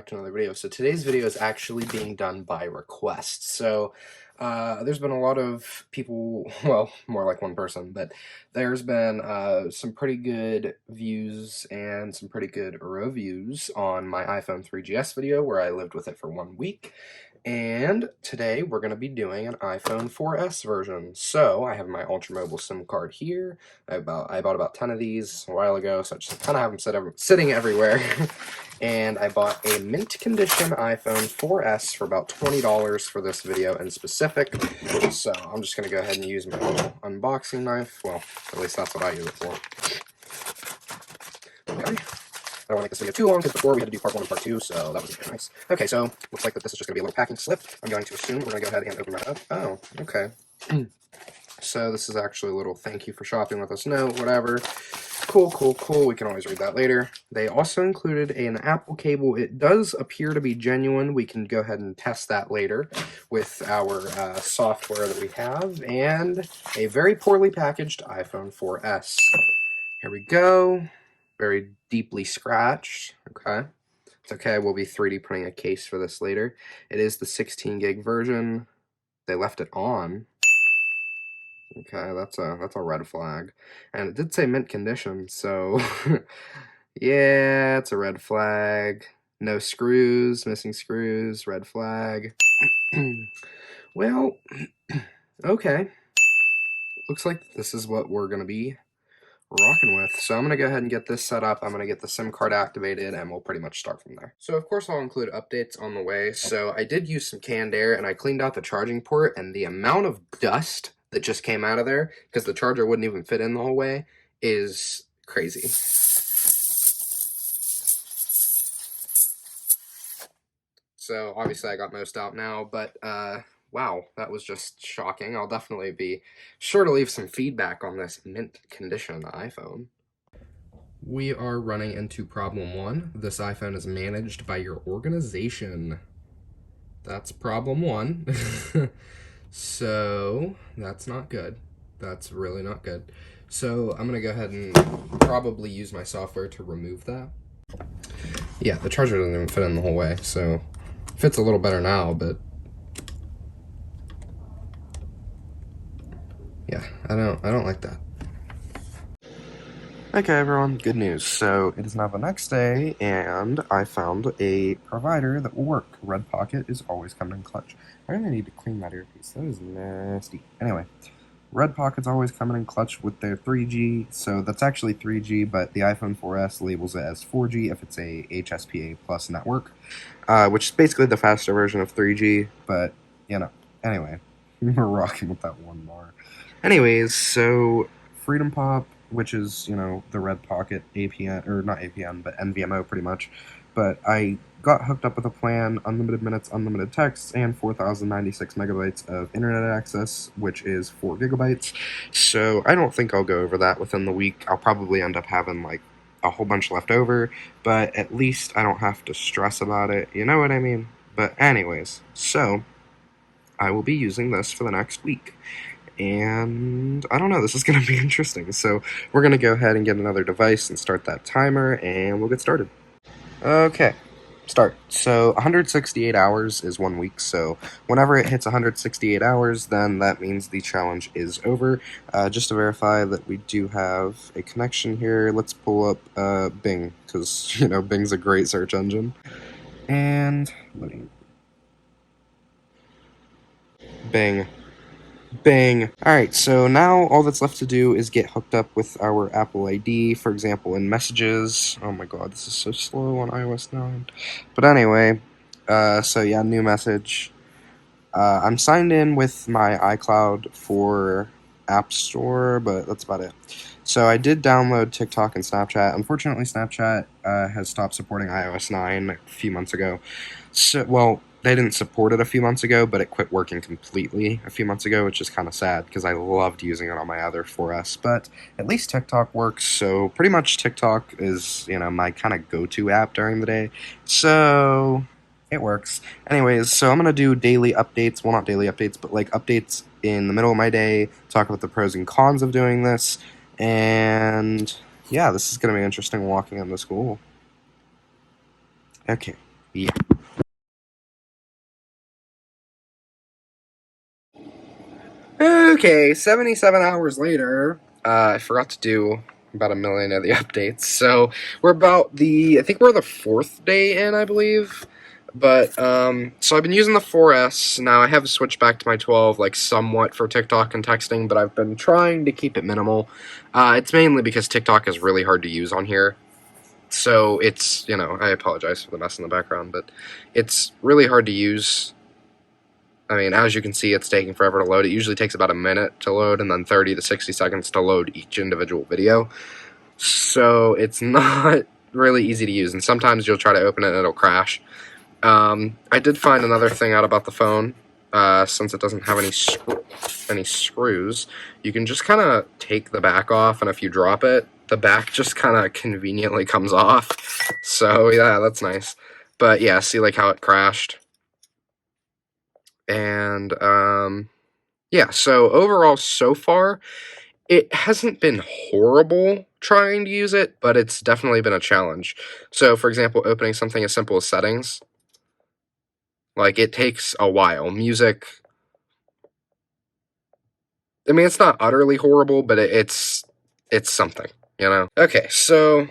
back to another video. So today's video is actually being done by request. So there's been a lot of people, well, more like one person, but there's been some pretty good views and some pretty good reviews on my iPhone 3GS video where I lived with it for 1 week. And today we're going to be doing an iPhone 4S version. So I have my Ultra Mobile SIM card here. I bought about 10 of these a while ago, so I just kind of have them sitting everywhere. And I bought a mint condition iPhone 4S for about $20 for this video in specific. So I'm just going to go ahead and use my little unboxing knife. Well, at least that's what I use it for. Okay. I don't want to make this video too long because before we had to do part 1 and part 2, so that was very nice. Okay, so looks like that this is just going to be a little packing slip. I'm going to assume we're going to go ahead and open that up. Oh, okay. So this is actually a little thank you for shopping with us note, whatever. Cool, cool, cool. We can always read that later. They also included an Apple cable. It does appear to be genuine. We can go ahead and test that later with our software that we have. And a very poorly packaged iPhone 4S. Here we go. Very deeply scratched. Okay. It's okay. We'll be 3D printing a case for this later. It is the 16 gig version. They left it on. Okay, that's a red flag. And it did say mint condition, so yeah, it's a red flag. No screws, missing screws, red flag. Well, okay. Looks like this is what we're gonna be rocking with. So I'm gonna go ahead and get this set up. I'm gonna get the SIM card activated and we'll pretty much start from there. So of course I'll include updates on the way. So I did use some canned air and I cleaned out the charging port, and the amount of dust that just came out of there, because the charger wouldn't even fit in the whole way, is crazy. So obviously I got most out now, but wow, that was just shocking. I'll definitely be sure to leave some feedback on this mint condition iPhone. We are running into problem 1. This iPhone is managed by your organization. That's problem 1. So that's not good. That's really not good. So I'm gonna go ahead and probably use my software to remove that. Yeah, the charger doesn't even fit in the whole way, so it fits a little better now, but yeah, I don't like that. Okay everyone, good news. So it is now the next day and I found a provider that will work. Red Pocket is always coming in clutch. I really need to clean that earpiece. That is nasty. Anyway, Red Pocket's always coming in clutch with their 3G, so that's actually 3G, but the iPhone 4S labels it as 4G if it's a HSPA Plus network, which is basically the faster version of 3G, but, you know, anyway, we're rocking with that one bar. Anyways, so Freedom Pop, which is, you know, the Red Pocket APN, or not APN, but NVMO pretty much, but I got hooked up with a plan, unlimited minutes, unlimited texts, and 4,096 megabytes of internet access, which is 4 gigabytes, so I don't think I'll go over that within the week. I'll probably end up having, like, a whole bunch left over, but at least I don't have to stress about it, you know what I mean? But anyways, so I will be using this for the next week. And I don't know, this is going to be interesting. So we're going to go ahead and get another device and start that timer, and we'll get started. Okay, start. So 168 hours is 1 week, so whenever it hits 168 hours, then that means the challenge is over. Just to verify that we do have a connection here, let's pull up Bing, because, you know, Bing's a great search engine. And let me... Bing. Bang. Alright, so now all that's left to do is get hooked up with our Apple ID, for example, in Messages. Oh my god, this is so slow on iOS 9. But anyway, so yeah, new message. I'm signed in with my iCloud for App Store, but that's about it. So I did download TikTok and Snapchat. Unfortunately, Snapchat has stopped supporting iOS 9 a few months ago. So, well, they didn't support it a few months ago, but it quit working completely a few months ago, which is kind of sad because I loved using it on my other 4S. But at least TikTok works, so pretty much TikTok is, you know, my kind of go-to app during the day. So it works. Anyways, so I'm going to do daily updates. Well, not daily updates, but like updates in the middle of my day, talk about the pros and cons of doing this. And yeah, this is going to be interesting walking into school. Okay. Yeah. Okay, 77 hours later, I forgot to do about a million of the updates. So we're I think we're the 4th day in, I believe. But, so I've been using the 4S. Now I have switched back to my 12, like, somewhat for TikTok and texting, but I've been trying to keep it minimal. It's mainly because TikTok is really hard to use on here. So it's, I apologize for the mess in the background, but it's really hard to use. I mean, as you can see, it's taking forever to load. It usually takes about a minute to load and then 30 to 60 seconds to load each individual video. So it's not really easy to use, and sometimes you'll try to open it and it'll crash. I did find another thing out about the phone. Since it doesn't have any screws, you can just kind of take the back off, and if you drop it, the back just kind of conveniently comes off. So yeah, that's nice. But yeah, see like how it crashed? And yeah, so overall so far, it hasn't been horrible trying to use it, but it's definitely been a challenge. So for example, opening something as simple as settings, like it takes a while. Music, I mean, it's not utterly horrible, but it's something, Okay, so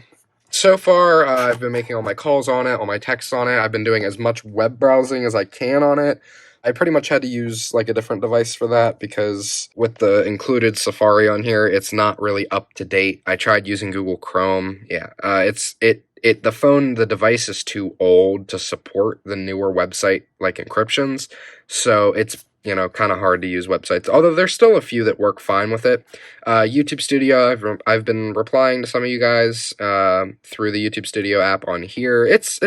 far, I've been making all my calls on it, all my texts on it. I've been doing as much web browsing as I can on it. I pretty much had to use like a different device for that because with the included Safari on here, it's not really up to date. I tried using Google Chrome. Yeah, the device is too old to support the newer website like encryptions, so it's kind of hard to use websites. Although there's still a few that work fine with it. YouTube Studio, I've been replying to some of you guys through the YouTube Studio app on here. It's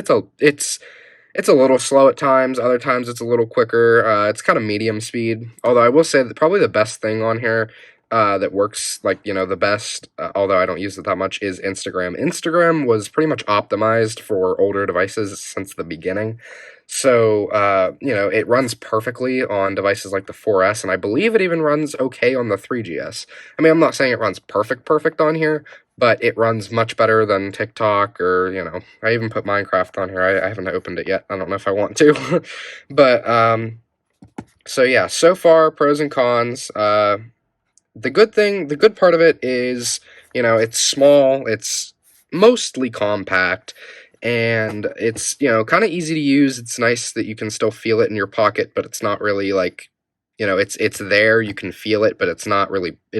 a little slow at times. Other times it's a little quicker. It's kind of medium speed. Although I will say that probably the best thing on here that works like the best, although I don't use it that much, is Instagram. Instagram was pretty much optimized for older devices since the beginning. So, it runs perfectly on devices like the 4S, and I believe it even runs okay on the 3GS. I mean, I'm not saying it runs perfect on here, but it runs much better than TikTok or, I even put Minecraft on here. I haven't opened it yet. I don't know if I want to. But, so yeah, so far, pros and cons. The good part of it is, it's small, it's mostly compact, and it's, kind of easy to use. It's nice that you can still feel it in your pocket, but it's not really like, it's there, you can feel it, but it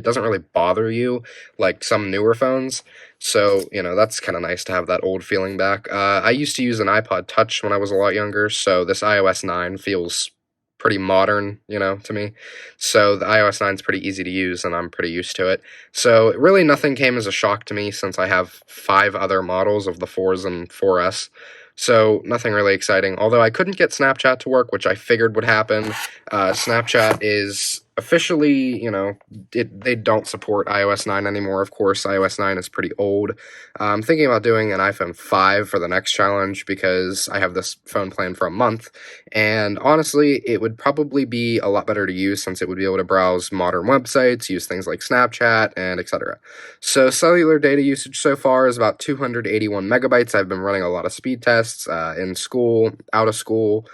doesn't really bother you like some newer phones. So, that's kind of nice to have that old feeling back. I used to use an iPod Touch when I was a lot younger, so this iOS 9 feels pretty modern, to me. So the iOS 9 is pretty easy to use, and I'm pretty used to it. So really nothing came as a shock to me since I have 5 other models of the 4s and 4S. So nothing really exciting. Although I couldn't get Snapchat to work, which I figured would happen. Snapchat is officially, they don't support iOS 9 anymore. Of course, iOS 9 is pretty old. I'm thinking about doing an iPhone 5 for the next challenge because I have this phone planned for a month. And honestly, it would probably be a lot better to use since it would be able to browse modern websites, use things like Snapchat, and etc. So cellular data usage so far is about 281 megabytes. I've been running a lot of speed tests in school, out of school.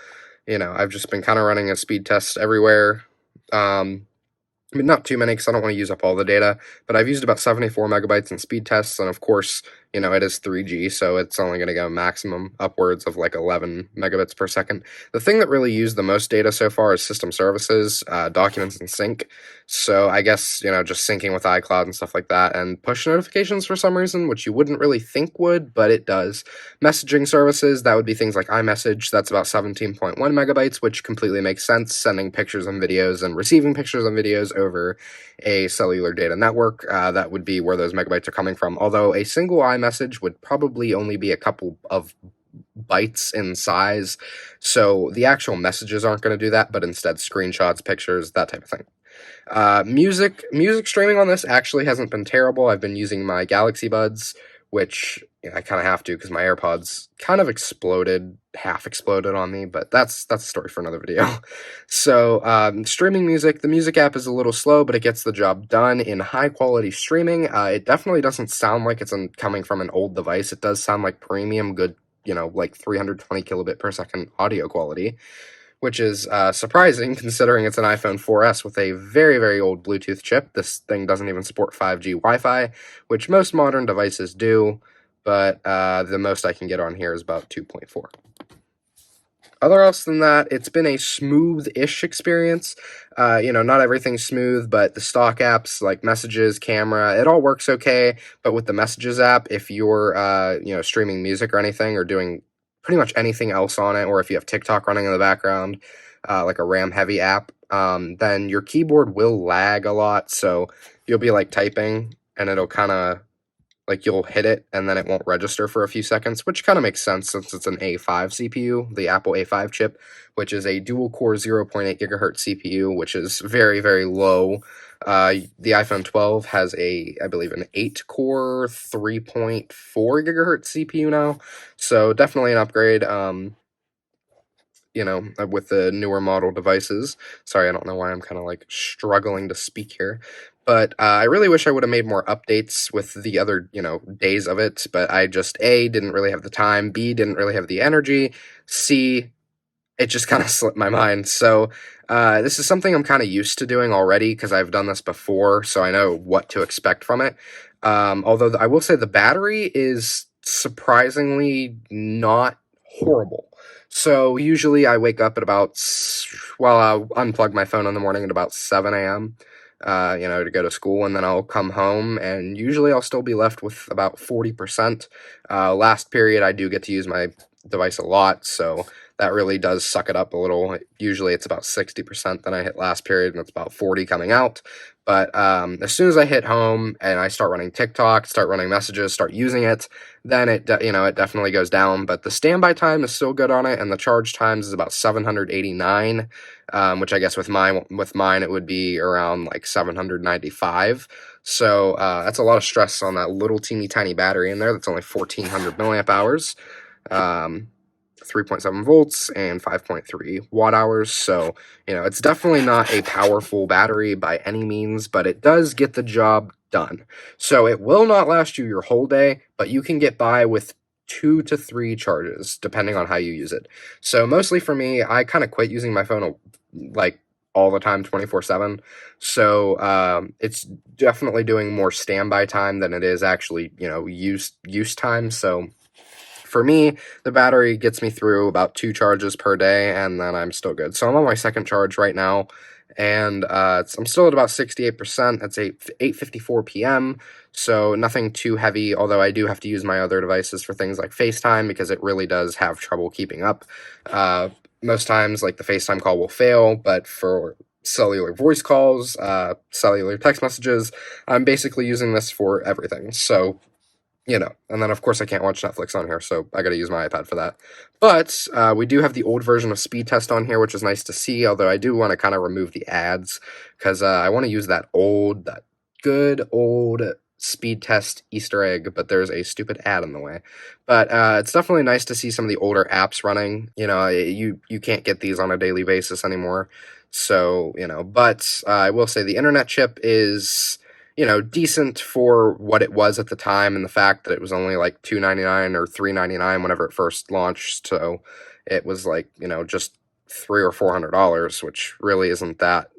I've just been kind of running a speed test everywhere. I mean, not too many because I don't want to use up all the data, but I've used about 74 megabytes in speed tests, and of course, it is 3G, so it's only going to go maximum upwards of like 11 megabits per second. The thing that really used the most data so far is system services, documents, and sync. So I guess, just syncing with iCloud and stuff like that, and push notifications for some reason, which you wouldn't really think would, but it does. Messaging services, that would be things like iMessage, that's about 17.1 megabytes, which completely makes sense, sending pictures and videos and receiving pictures and videos over a cellular data network. That would be where those megabytes are coming from, although a single iMessage would probably only be a couple of bytes in size, so the actual messages aren't going to do that, but instead screenshots, pictures, that type of thing. Music streaming on this actually hasn't been terrible. I've been using my Galaxy Buds, which I kind of have to because my AirPods kind of half exploded on me, but that's a story for another video. So, streaming music, the music app is a little slow, but it gets the job done in high quality streaming. It definitely doesn't sound like it's coming from an old device. It does sound like premium, good like 320 kilobit per second audio quality, which is surprising considering it's an iPhone 4S with a very, very old Bluetooth chip. This thing doesn't even support 5G Wi-Fi, which most modern devices do, but the most I can get on here is about 2.4. Other else than that, it's been a smooth-ish experience. Not everything's smooth, but the stock apps like Messages, Camera, it all works okay. But with the Messages app, if you're, streaming music or anything, or doing pretty much anything else on it, or if you have TikTok running in the background, like a RAM-heavy app, then your keyboard will lag a lot. So you'll be like typing, and it'll kind of like you'll hit it and then it won't register for a few seconds, which kind of makes sense since it's an A5 CPU, the Apple A5 chip, which is a dual-core 0.8 gigahertz CPU, which is very, very low. The iPhone 12 has I believe, an 8-core 3.4 gigahertz CPU now, so definitely an upgrade. With the newer model devices. Sorry, I don't know why I'm kind of like struggling to speak here. But I really wish I would have made more updates with the other, days of it. But I just, A, didn't really have the time, B, didn't really have the energy, C, it just kind of slipped my mind. So this is something I'm kind of used to doing already because I've done this before, so I know what to expect from it. Although I will say the battery is surprisingly not horrible. So usually I wake up at I'll unplug my phone in the morning at about 7 a.m., to go to school, and then I'll come home, and usually I'll still be left with about 40%. Last period, I do get to use my device a lot, so that really does suck it up a little. Usually it's about 60%, then I hit last period, and it's about 40 coming out. But as soon as I hit home and I start running TikTok, start running Messages, start using it, then it definitely goes down. But the standby time is still good on it, and the charge times is about 789, which I guess with mine it would be around like 795. So that's a lot of stress on that little teeny tiny battery in there. That's only 1400 milliamp hours. 3.7 volts and 5.3 watt hours. So, it's definitely not a powerful battery by any means, but it does get the job done. So it will not last you your whole day, but you can get by with 2 to 3 charges, depending on how you use it. So mostly for me, I kind of quit using my phone like all the time, 24/7. So it's definitely doing more standby time than it is actually, use time. So for me, the battery gets me through about 2 charges per day, and then I'm still good. So I'm on my second charge right now, and I'm still at about 68%. That's 8:54 p.m., so nothing too heavy, although I do have to use my other devices for things like FaceTime because it really does have trouble keeping up. Most times, like, the FaceTime call will fail, but for cellular voice calls, cellular text messages, I'm basically using this for everything. So and then of course I can't watch Netflix on here, so I gotta use my iPad for that. But we do have the old version of Speed Test on here, which is nice to see, although I do want to kind of remove the ads, because I want to use that good old Speed Test Easter egg, but there's a stupid ad in the way. But it's definitely nice to see some of the older apps running. You can't get these on a daily basis anymore. So, but I will say the internet chip is decent for what it was at the time, and the fact that it was only like $2.99 or $3.99 whenever it first launched. So it was like, just $300 or $400, which really isn't that,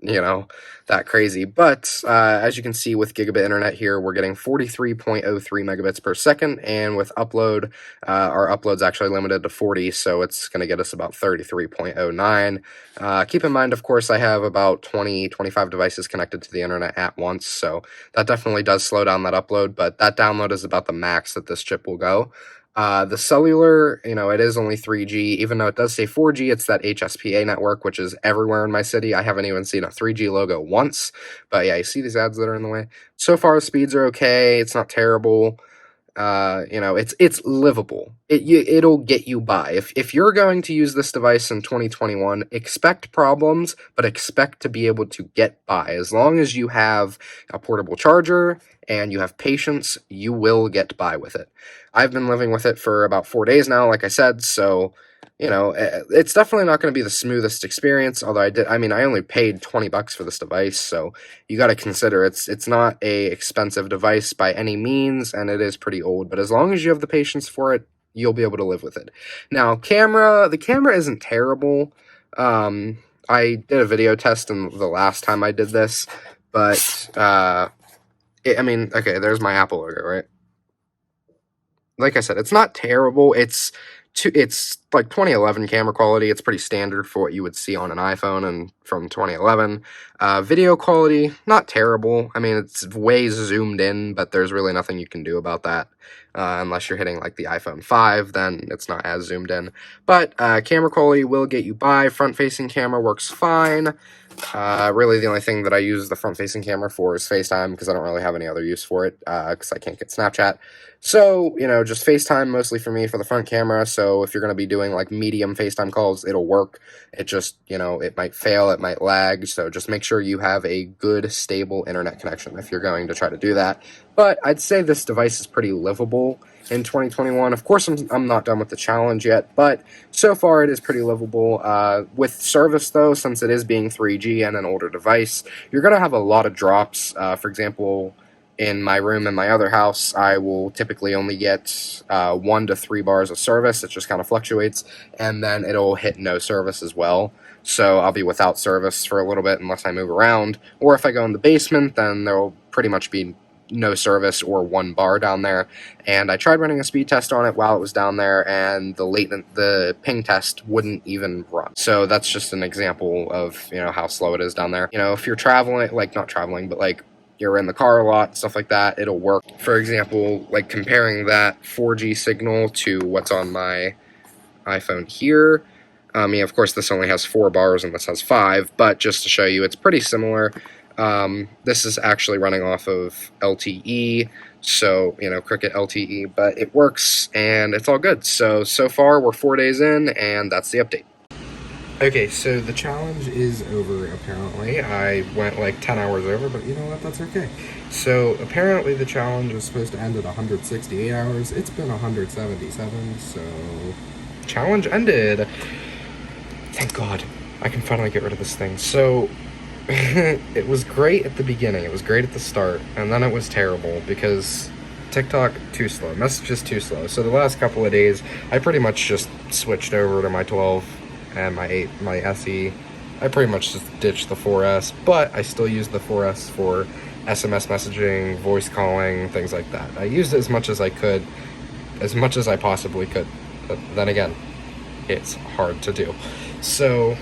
that crazy. But as you can see with gigabit internet here, we're getting 43.03 megabits per second, and with upload, our upload's actually limited to 40, so it's going to get us about 33.09. Keep in mind, of course, I have about 25 devices connected to the internet at once, so that definitely does slow down that upload, but that download is about the max that this chip will go. The cellular, it is only 3G, even though it does say 4G, it's that HSPA network, which is everywhere in my city. I haven't even seen a 3G logo once, but yeah, you see these ads that are in the way. So far, speeds are okay, it's not terrible. It's livable. It'll get you by. If you're going to use this device in 2021, expect problems, but expect to be able to get by. As long as you have a portable charger and you have patience, you will get by with it. I've been living with it for about 4 days now, like I said, so it's definitely not going to be the smoothest experience, although I only paid $20 for this device, so you got to consider it's not a expensive device by any means, and it is pretty old, but as long as you have the patience for it, you'll be able to live with it. Now, the camera isn't terrible. I did a video test the last time I did this, but, okay, there's my Apple logo, right? Like I said, it's not terrible. It's like 2011 camera quality. It's pretty standard for what you would see on an iPhone and from 2011. Video quality, not terrible. I mean, it's way zoomed in, but there's really nothing you can do about that. Unless you're hitting like the iPhone 5, then it's not as zoomed in. But camera quality will get you by. Front-facing camera works fine. Really, the only thing that I use the front-facing camera for is FaceTime, because I don't really have any other use for it, because I can't get Snapchat. So, just FaceTime mostly for me for the front camera, so if you're going to be doing, like, medium FaceTime calls, it'll work. It just, it might fail, it might lag, so just make sure you have a good, stable internet connection if you're going to try to do that. But I'd say this device is pretty livable in 2021. Of course, I'm not done with the Challange yet, but so far it is pretty livable. With service, though, since it is being 3G and an older device, you're going to have a lot of drops. For example, in my room in my other house, I will typically only get 1 to 3 bars of service. It just kind of fluctuates, and then it'll hit no service as well. So I'll be without service for a little bit unless I move around. Or if I go in the basement, then there'll pretty much be no service or 1 bar down there. And I tried running a speed test on it while it was down there, and the ping test wouldn't even run. So that's just an example of, how slow it is down there. If you're traveling, like not traveling, but like you're in the car a lot, stuff like that, it'll work. For example, like comparing that 4G signal to what's on my iPhone here. Of course, this only has 4 bars and this has 5, but just to show you, it's pretty similar. This is actually running off of LTE, so, Cricket LTE, but it works, and it's all good. So far, we're 4 days in, and that's the update. Okay, so the challenge is over, apparently. I went like 10 hours over, but you know what, that's okay. So, apparently the challenge was supposed to end at 168 hours. It's been 177, so challenge ended. Thank God. I can finally get rid of this thing. So, it was great at the beginning, it was great at the start, and then it was terrible because TikTok, too slow, messages too slow. So the last couple of days, I pretty much just switched over to my 12 and my SE. I pretty much just ditched the 4S, but I still use the 4S for SMS messaging, voice calling, things like that. I used it as much as I could, as much as I possibly could, but then again, it's hard to do. So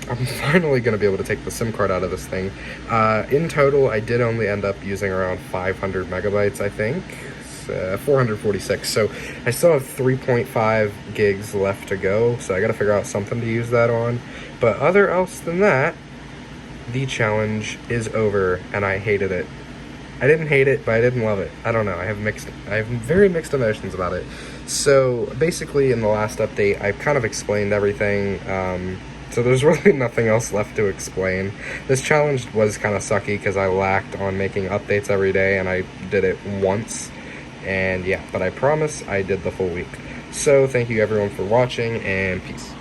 I'm finally going to be able to take the SIM card out of this thing. In total, I did only end up using around 500 megabytes, I think. 446. So I still have 3.5 gigs left to go, so I got to figure out something to use that on. But other else than that, the challenge is over, and I hated it. I didn't hate it, but I didn't love it. I don't know. I have very mixed emotions about it. So basically, in the last update, I've kind of explained everything. So there's really nothing else left to explain. This challenge was kind of sucky because I lacked on making updates every day, and I did it once. And yeah, but I promise I did the full week. So thank you everyone for watching, and peace.